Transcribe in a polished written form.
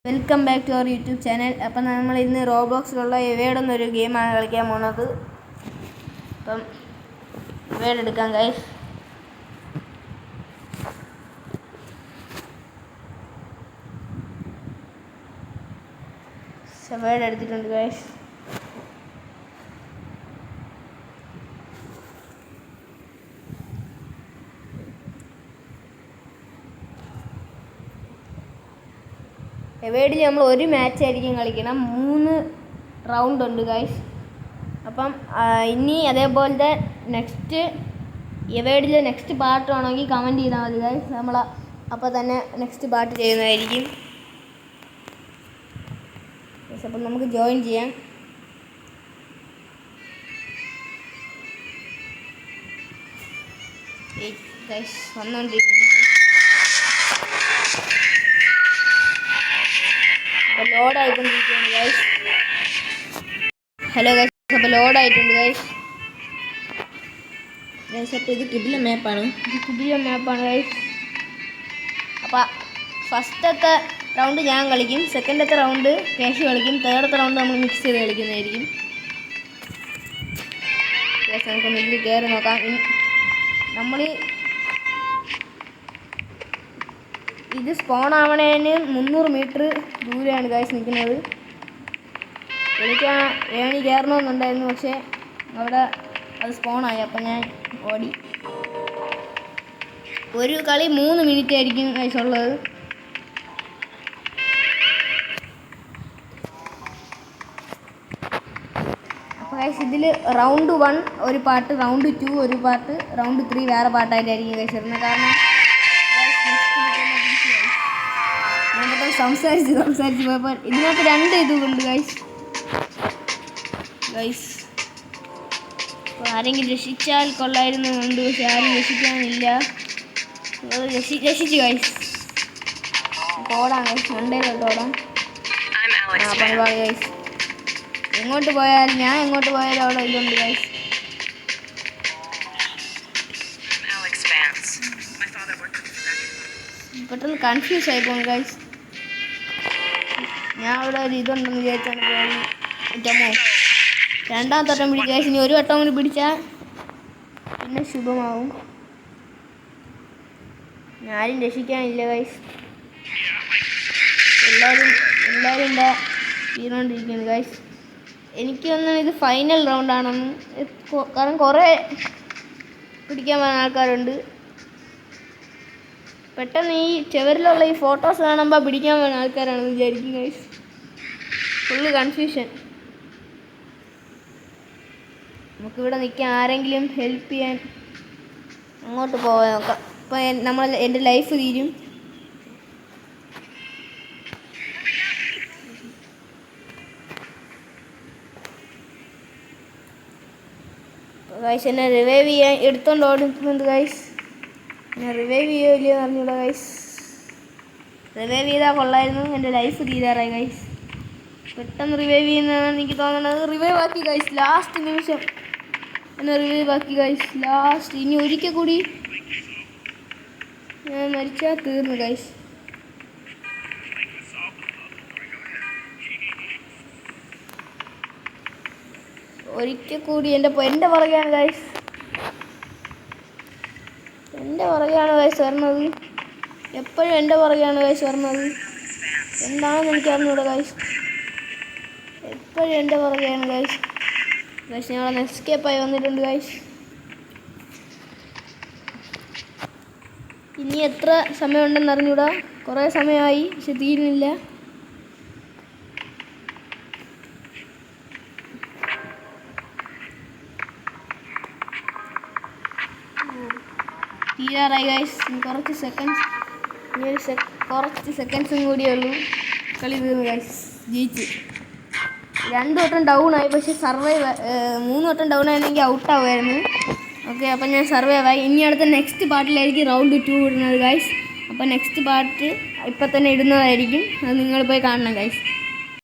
Welcome back to our YouTube channel. അപ്പം നമ്മൾ ഇന്ന് റോബ്ലോക്സിലുള്ള എവേഡ് എന്നൊരു ഗെയിമാണ് കളിക്കാൻ പോകുന്നത്. അപ്പം എവേഡ് എടുക്കാം ഗൈസ്. എവേഡ് എടുത്തിട്ടുണ്ട് ഗൈസ്. എവേഡിൽ നമ്മൾ ഒരു മാച്ച് ആയിരിക്കും കളിക്കണം. 3 റൗണ്ട് ഉണ്ട് ഗൈസ്. അപ്പം ഇനി അതേപോലത്തെ നെക്സ്റ്റ് എവേഡിലെ നെക്സ്റ്റ് പാർട്ട് വേണമെങ്കിൽ കമൻറ്റ് ചെയ്താൽ മതി ഗൈസ്. നമ്മൾ അപ്പോൾ തന്നെ നെക്സ്റ്റ് പാർട്ട് ചെയ്യുന്നതായിരിക്കും. അപ്പം നമുക്ക് ജോയിൻ ചെയ്യാം. ഗൈസ് വന്നുകൊണ്ടിരിക്കുന്നു. ലോഡായിക്കൊണ്ടിരിക്കുകയാണ് ഗൈസ്. ഹലോ ഗൈസ്, അപ്പോൾ ലോഡായിട്ടുണ്ട് ഗൈസ്. അപ്പോൾ ഇത് കിടില മാപ്പാണ് ഗൈസ്. അപ്പോൾ ഫസ്റ്റത്തെ റൗണ്ട് ഞാൻ കളിക്കും, സെക്കൻഡത്തെ റൗണ്ട് കേശു കളിക്കും, തേർഡത്തെ റൗണ്ട് നമ്മൾ മിക്സ് ചെയ്ത് കളിക്കുന്നതായിരിക്കും. ഗൈസ് നമുക്കൊന്ന് ഇതിൽ കയറി നോക്കാം. നമ്മൾ ഇത് സ്പോൺ ആവണേന് 300 മീറ്റർ ദൂരെയാണ് ഗൈസ് നിൽക്കുന്നത്. എനിക്ക് ഏണി കയറണമെന്നുണ്ടായിരുന്നു, പക്ഷേ അവിടെ അത് സ്പോണായി. അപ്പം ഞാൻ ഓടി. ഒരു കളി 3 മിനിറ്റ് ആയിരിക്കും ഗൈസ് ഉള്ളത്. അപ്പോൾ ഗൈസ് ഇതിൽ റൗണ്ട് 1 ഒരു പാർട്ട്, റൗണ്ട് 2 ഒരു പാർട്ട്, റൗണ്ട് 3 വേറെ പാർട്ടായിട്ടായിരിക്കും ഗൈസ് വരുന്നത്. കാരണം സംസാരിച്ച് പോയപ്പോൾ ഇതിനകത്ത് 2 ഇതുണ്ട് ഗൈസ്. അപ്പോൾ ആരെങ്കിലും രക്ഷിച്ചാൽ കൊള്ളായിരുന്നുണ്ട്, പക്ഷെ ആരും രക്ഷിക്കാനില്ല. രക്ഷിച്ചു ഗൈസ്. ഓടാം ഗൈസ്, മണ്ടയിലോട്ട് ഓടാം. പണിപാട് ഗൈസ്. എങ്ങോട്ട് പോയാലും അവിടെ ഇതുണ്ട് ഗൈസ്. പെട്ടെന്ന് കൺഫ്യൂസ് ആയി പോകും ഗൈസ്. ഞാൻ അവിടെ ഒരു ഇതുണ്ടെന്ന് വിചാരിച്ചാണ് പോയി. രണ്ടാമത്തെ വട്ടം പിടിക്കുക ഗൈസ്. ഇനി ഒരു വട്ടം കൂടി പിടിച്ചാൽ പിന്നെ ശുഭമാവും. ആരും രക്ഷിക്കാനില്ല ഗൈസ്. എല്ലാവരും എന്താ തീർന്നുകൊണ്ടിരിക്കുകയാണ് ഗൈസ്. എനിക്ക് തോന്നുന്നു ഇത് ഫൈനൽ റൗണ്ടാണെന്ന്. കാരണം കുറേ പിടിക്കാൻ പോകുന്ന ആൾക്കാരുണ്ട്. പെട്ടെന്ന് ഈ ചുവരിലുള്ള ഈ ഫോട്ടോസ് കാണുമ്പോൾ പിടിക്കാൻ പോകുന്ന ആൾക്കാരാണെന്ന് വിചാരിക്കും ഗൈസ്. Full confusion. നമുക്കിവിടെ നിൽക്കാൻ ആരെങ്കിലും ഹെൽപ്പ് ചെയ്യാൻ അങ്ങോട്ട് പോകാൻ നോക്കാം. ഇപ്പം എൻ്റെ ലൈഫ് തീരും. ഗൈസ് എന്നെ റിവൈവ് ചെയ്യാൻ എടുത്തോണ്ട് ഓടുന്നുണ്ട് ഗൈസ്. ഞാൻ റിവൈവ് ചെയ്യുമല്ലോ എന്ന് അറിഞ്ഞൂടാ ഗൈസ്. റിവൈവ് ചെയ്താൽ കൊള്ളായിരുന്നു. എൻ്റെ ലൈഫ് തീരാറായി ഗൈസ്. പെട്ടെന്ന് റിവൈവ് ചെയ്യുന്നതാണ് എനിക്ക് തോന്നുന്നത്. റിവൈവ് ആക്കി ഗൈസ്. ലാസ്റ്റ് നിമിഷം എന്നെ റിവൈവ് ആക്കി ഗൈസ്. ലാസ്റ്റ് ഇനി ഒരിക്കൽ കൂടി ഞാൻ മരിച്ചാൽ തീർന്നു ഗൈസ്. ഒരിക്കൽ കൂടി എൻ്റെ പുറകെയാണ് ഗൈസ്. എൻ്റെ പുറകെയാണ് ഗൈസ് വരുന്നത്. എപ്പോഴും എൻ്റെ പുറകെയാണ് ഗൈസ് വരുന്നത്. എന്താണെന്ന് എനിക്ക് അറിഞ്ഞൂടാ ഗൈസ്. എപ്പോഴും എൻ്റെ പുറകെയാണ് ഗൈസ്. ഞങ്ങളൊന്ന് എസ്കേപ്പായി വന്നിട്ടുണ്ട് ഗൈസ്. ഇനി എത്ര സമയമുണ്ടെന്ന് അറിഞ്ഞൂടാ. കുറേ സമയമായി, പക്ഷെ തീരുന്നില്ല. തീരാറായി ഗൈസ്. കുറച്ച് സെക്കൻഡ്സും കൂടിയേ ഉള്ളൂ. കളി തീർന്നു ഗൈസ്. ജയിച്ചു. 2 വട്ടം ഡൗൺ ആയി, പക്ഷെ 3 വട്ടം ഡൗൺ ആയിരുന്നെങ്കിൽ ഔട്ടാവുമായിരുന്നു. ഓക്കെ, അപ്പം ഞാൻ സർവൈവ് ആയി. ഇനി അടുത്ത നെക്സ്റ്റ് പാർട്ടിലായിരിക്കും റൗണ്ട് 2 ഇടുന്നത് ഗൈസ്. അപ്പോൾ നെക്സ്റ്റ് പാർട്ട് ഇപ്പം തന്നെ ഇടുന്നതായിരിക്കും. അത് നിങ്ങൾ പോയി കാണണം ഗൈസ്.